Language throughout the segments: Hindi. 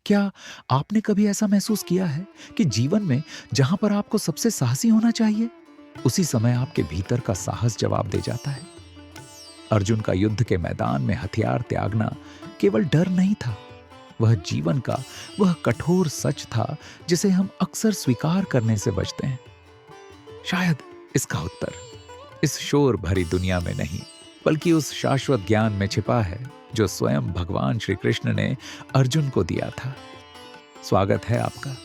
क्या आपने कभी ऐसा महसूस किया है कि जीवन में जहां पर आपको सबसे साहसी होना चाहिए, उसी समय आपके भीतर का साहस जवाब दे जाता है? अर्जुन का युद्ध के मैदान में हथियार त्यागना केवल डर नहीं था, वह जीवन का वह कठोर सच था जिसे हम अक्सर स्वीकार करने से बचते हैं। शायद इसका उत्तर इस शोर भरी दुनिया में नहीं, बल्कि उस शाश्वत ज्ञान में छिपा है जो स्वयं भगवान श्री कृष्ण ने अर्जुन को दिया था। स्वागत है आपका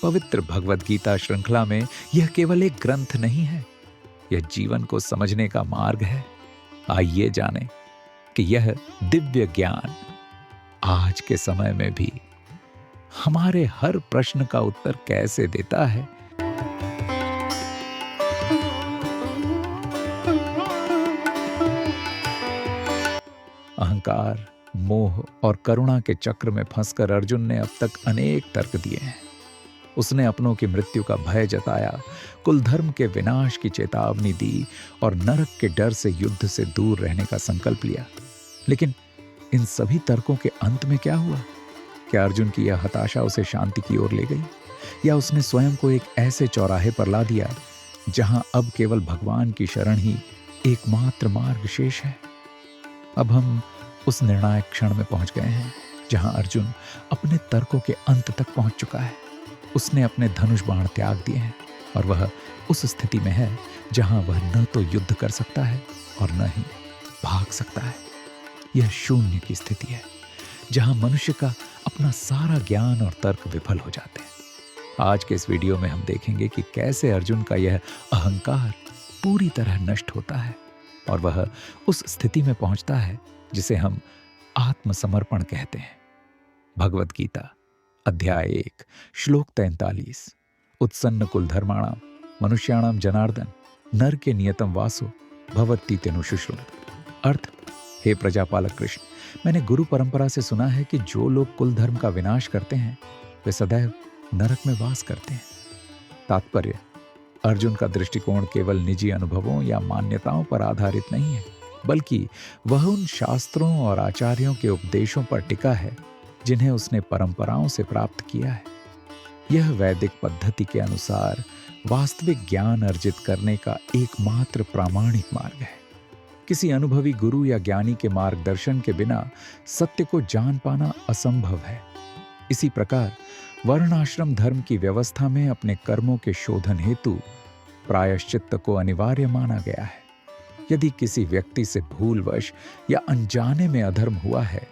पवित्र भगवत गीता श्रृंखला में। यह केवल एक ग्रंथ नहीं है, यह जीवन को समझने का मार्ग है। आइए जानें कि यह दिव्य ज्ञान आज के समय में भी हमारे हर प्रश्न का उत्तर कैसे देता है। अहंकार, मोह और करुणा के चक्र में फंसकर अर्जुन ने अब तक अनेक तर्क दिए हैं। उसने अपनों की मृत्यु का भय जताया, कुल धर्म के विनाश की चेतावनी दी और नरक के डर से युद्ध से दूर रहने का संकल्प लिया। लेकिन इन सभी तर्कों के अंत में क्या हुआ? क्या अर्जुन की यह हताशा उसे शांति की ओर ले गई, या उसने स्वयं को एक ऐसे चौराहे पर ला दिया जहां अब केवल भगवान की शरण ही एकमात्र मार्ग शेष है? अब हम उस निर्णायक क्षण में पहुंच गए हैं जहां अर्जुन अपने तर्कों के अंत तक पहुंच चुका है। उसने अपने धनुष बाण त्याग दिए हैं और वह उस स्थिति में है जहां वह न तो युद्ध कर सकता है और न ही भाग सकता है। यह शून्य की स्थिति है जहां मनुष्य का अपना सारा ज्ञान और तर्क विफल हो जाते हैं। आज के इस वीडियो में हम देखेंगे कि कैसे अर्जुन का यह अहंकार पूरी तरह नष्ट होता है और वह उस स्थिति में पहुंचता है जिसे हम आत्मसमर्पण कहते हैं। भगवत गीता अध्याय 1 श्लोक 43। उत्सन्न कुल धर्माणाम मनुष्याणाम जनार्दन नर के नियतम वासो भवती तेनु शुश्रुत। अर्थ, हे प्रजापालक कृष्ण, मैंने गुरु परंपरा से सुना है कि जो लोग कुल धर्म का विनाश करते हैं वे सदैव नरक में वास करते हैं। तात्पर्य, अर्जुन का दृष्टिकोण केवल निजी अनुभवों या मान्यताओं पर आधारित नहीं है, बल्कि वह उन शास्त्रों और आचार्यों के उपदेशों पर टिका है जिन्हें उसने परंपराओं से प्राप्त किया है। यह वैदिक पद्धति के अनुसार वास्तविक ज्ञान अर्जित करने का एकमात्र प्रामाणिक मार्ग है। किसी अनुभवी गुरु या ज्ञानी के मार्गदर्शन के बिना सत्य को जान पाना असंभव है। इसी प्रकार वर्णाश्रम धर्म की व्यवस्था में अपने कर्मों के शोधन हेतु प्रायश्चित्त को अनिवार्य माना गया है। यदि किसी व्यक्ति से भूलवश या अनजाने में अधर्म हुआ है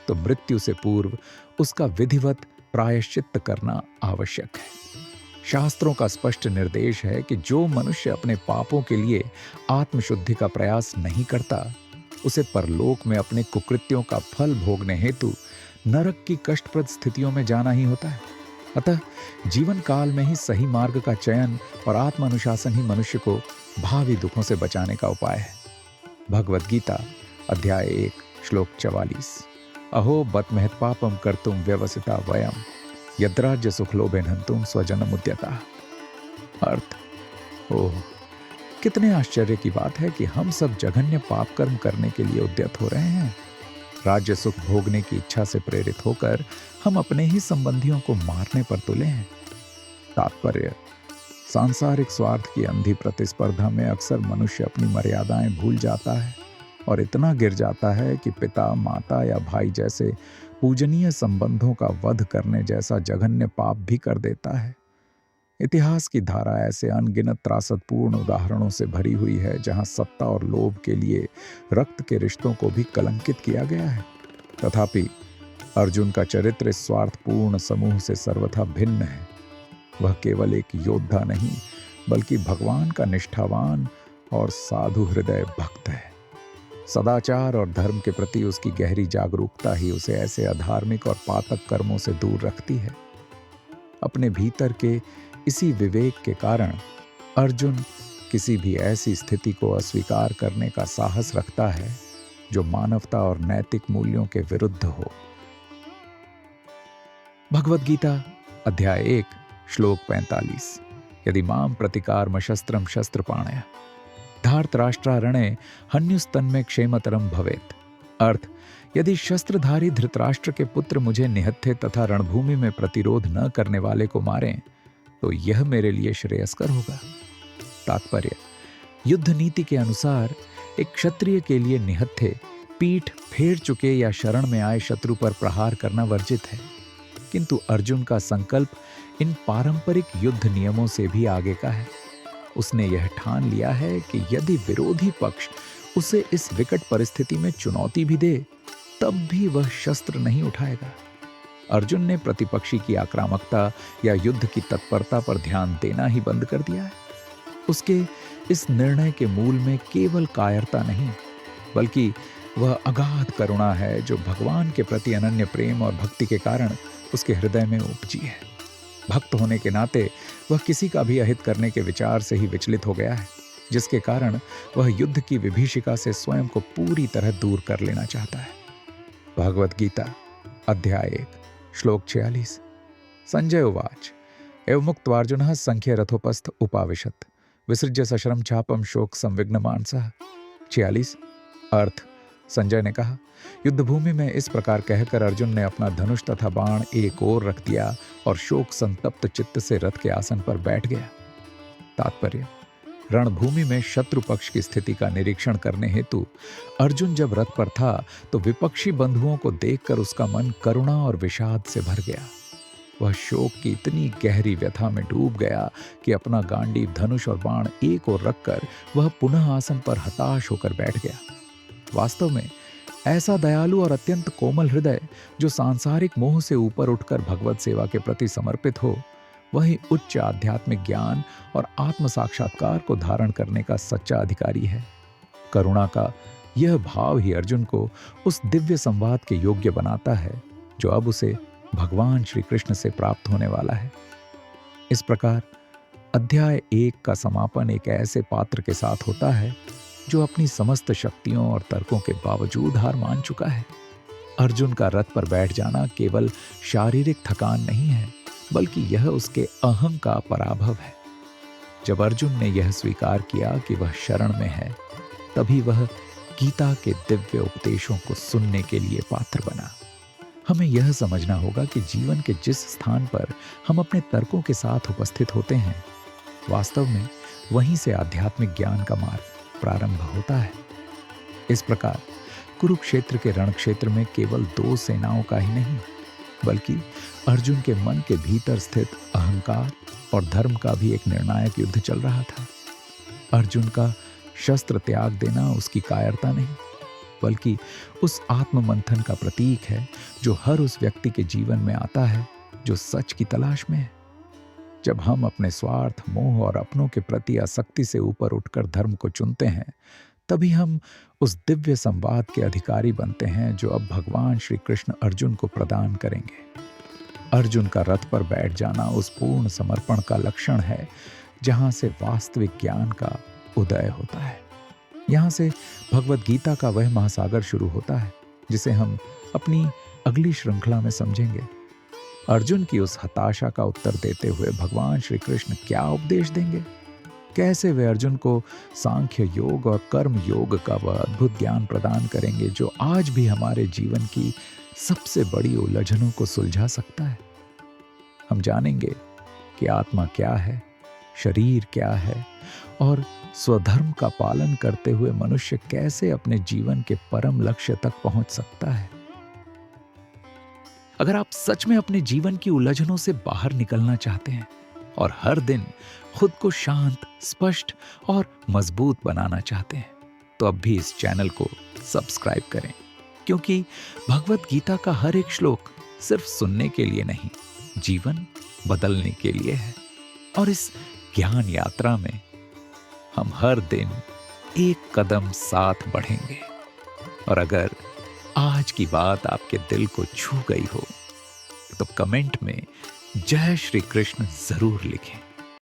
तो मृत्यु से पूर्व उसका विधिवत प्रायश्चित्त करना आवश्यक है। शास्त्रों का स्पष्ट निर्देश है कि जो मनुष्य अपने पापों के लिए आत्मशुद्धि का प्रयास नहीं करता, उसे परलोक में अपने कुकृत्यों का फल भोगने हेतु नरक की कष्टप्रद स्थितियों में जाना ही होता है। अतः जीवन काल में ही सही मार्ग का चयन और आत्मानुशासन ही मनुष्य को भावी दुखों से बचाने का उपाय है। भगवत गीता अध्याय 1 श्लोक 44। अहो बत महत पापम कर्तुम व्यवसिता वयम यद्राज्य सुखलोभेन हंतुम स्वजनम उद्यता। अर्थ, ओह, कितने आश्चर्य की बात है कि हम सब जघन्य पाप कर्म करने के लिए उद्यत हो रहे हैं। राज्य सुख भोगने की इच्छा से प्रेरित होकर हम अपने ही संबंधियों को मारने पर तुले हैं। तात्पर्य, सांसारिक स्वार्थ की अंधी प्रतिस्पर्धा में अक्सर मनुष्य अपनी मर्यादाएं भूल जाता है और इतना गिर जाता है कि पिता, माता या भाई जैसे पूजनीय संबंधों का वध करने जैसा जघन्य पाप भी कर देता है। इतिहास की धारा ऐसे अनगिनत त्रासदपूर्ण उदाहरणों से भरी हुई है जहां सत्ता और लोभ के लिए रक्त के रिश्तों को भी कलंकित किया गया है। तथापि अर्जुन का चरित्र इस स्वार्थपूर्ण समूह से सर्वथा भिन्न है। वह केवल एक योद्धा नहीं, बल्कि भगवान का निष्ठावान और साधु हृदय भक्त है। सदाचार और धर्म के प्रति उसकी गहरी जागरूकता ही उसे ऐसे अधार्मिक और पातक कर्मों से दूर रखती है। अपने भीतर के इसी विवेक के कारण अर्जुन किसी भी ऐसी स्थिति को अस्वीकार करने का साहस रखता है जो मानवता और नैतिक मूल्यों के विरुद्ध हो। भगवत गीता अध्याय 1 श्लोक 45। यदि माम प्रतिकारम शस्त्रम शस्त्रपाणय धार्तराष्ट्रारणे हन्युस्तन्मे क्षेमतरम भवेत्। अर्थ, यदि शस्त्रधारी धृतराष्ट्र के पुत्र मुझे निहत्थे तथा रणभूमि में प्रतिरोध न करने वाले को मारें तो यह मेरे लिए श्रेयस्कर होगा। तात्पर्य, युद्ध नीति के अनुसार एक क्षत्रिय के लिए निहत्थे, पीठ फेर चुके या शरण में आए शत्रु पर प्रहार करना वर्जित है। किंतु अर्जुन का संकल्प इन पारंपरिक युद्ध नियमों से भी आगे का है। उसने यह ठान लिया है कि यदि विरोधी पक्ष उसे इस विकट परिस्थिति में चुनौती भी दे तब भी वह शस्त्र नहीं उठाएगा। अर्जुन ने प्रतिपक्षी की आक्रामकता या युद्ध की तत्परता पर ध्यान देना ही बंद कर दिया है। उसके इस निर्णय के मूल में केवल कायरता नहीं, बल्कि वह अगाध करुणा है जो भगवान के प्रति अनन्य प्रेम और भक्ति के कारण उसके हृदय में उपजी है। भक्त होने के नाते वह किसी का भी अहित करने के विचार से ही विचलित हो गया है, जिसके कारण वह युद्ध की विभीषिका से स्वयं को पूरी तरह दूर कर लेना चाहता है। भगवत गीता अध्याय 1 श्लोक 46। संजय उवाच एवं मुक्त्वार्जुनः संख्ये रथोपस्थ उपाविशत् विसृज्य सशरम चापम शोक संविघ्न मानसः। 46। अर्थ, संजय ने कहा, युद्धभूमि में इस प्रकार कहकर अर्जुन ने अपना धनुष तथा बाण एक ओर रख दिया और शोक संतप्त चित्त से रथ के आसन पर बैठ गया। तात्पर्य, रणभूमि में शत्रु पक्ष की स्थिति का निरीक्षण करने हेतु अर्जुन जब रथ पर था तो विपक्षी बंधुओं को देखकर उसका मन करुणा और विषाद से भर गया। वह शोक की इतनी गहरी व्यथा में डूब गया कि अपना गांडीव, धनुष और बाण एक ओर रखकर वह पुनः आसन पर हताश होकर बैठ गया। वास्तव में ऐसा दयालु और अत्यंत कोमल हृदय जो सांसारिक मोह से ऊपर उठकर भगवत सेवा के प्रति समर्पित हो, वही उच्च आध्यात्मिक ज्ञान और आत्म साक्षात्कार को धारण करने का सच्चा अधिकारी है। करुणा का यह भाव ही अर्जुन को उस दिव्य संवाद के योग्य बनाता है जो अब उसे भगवान श्री कृष्ण से प्राप्त होने वाला है। इस प्रकार अध्याय 1 का समापन एक ऐसे पात्र के साथ होता है जो अपनी समस्त शक्तियों और तर्कों के बावजूद हार मान चुका है। अर्जुन का रथ पर बैठ जाना केवल शारीरिक थकान नहीं है, बल्कि यह उसके अहं का पराभव है। जब अर्जुन ने यह स्वीकार किया कि वह शरण में है, तभी वह गीता के दिव्य उपदेशों को सुनने के लिए पात्र बना। हमें यह समझना होगा कि जीवन के जिस स्थान पर हम अपने तर्कों के साथ उपस्थित होते हैं, वास्तव में वहीं से आध्यात्मिक ज्ञान का मार्ग प्रारंभ होता है। इस प्रकार कुरुक्षेत्र के रण क्षेत्र में केवल 2 सेनाओं का ही नहीं, बल्कि अर्जुन के मन के भीतर स्थित अहंकार और धर्म का भी एक निर्णायक युद्ध चल रहा था। अर्जुन का शस्त्र त्याग देना उसकी कायरता नहीं, बल्कि उस आत्म मंथन का प्रतीक है जो हर उस व्यक्ति के जीवन में आता है जो सच की तलाश में है। जब हम अपने स्वार्थ, मोह और अपनों के प्रति आसक्ति से ऊपर उठकर धर्म को चुनते हैं, तभी हम उस दिव्य संवाद के अधिकारी बनते हैं जो अब भगवान श्री कृष्ण अर्जुन को प्रदान करेंगे। अर्जुन का रथ पर बैठ जाना उस पूर्ण समर्पण का लक्षण है जहां से वास्तविक ज्ञान का उदय होता है। यहाँ से भगवत गीता का वह महासागर शुरू होता है जिसे हम अपनी अगली श्रृंखला में समझेंगे। अर्जुन की उस हताशा का उत्तर देते हुए भगवान श्री कृष्ण क्या उपदेश देंगे? कैसे वे अर्जुन को सांख्य योग और कर्म योग का वह अद्भुत ज्ञान प्रदान करेंगे जो आज भी हमारे जीवन की सबसे बड़ी उलझनों को सुलझा सकता है? हम जानेंगे कि आत्मा क्या है, शरीर क्या है और स्वधर्म का पालन करते हुए मनुष्य कैसे अपने जीवन के परम लक्ष्य तक पहुंच सकता है। अगर आप सच में अपने जीवन की उलझनों से बाहर निकलना चाहते हैं और हर दिन खुद को शांत, स्पष्ट और मजबूत बनाना चाहते हैं, तो अब भी इस चैनल को सब्सक्राइब करें, क्योंकि भगवत गीता का हर एक श्लोक सिर्फ सुनने के लिए नहीं, जीवन बदलने के लिए है। और इस ज्ञान यात्रा में हम हर दिन एक कदम साथ बढ़ेंगे। और अगर आज की बात आपके दिल को छू गई हो तो कमेंट में जय श्री कृष्ण जरूर लिखें।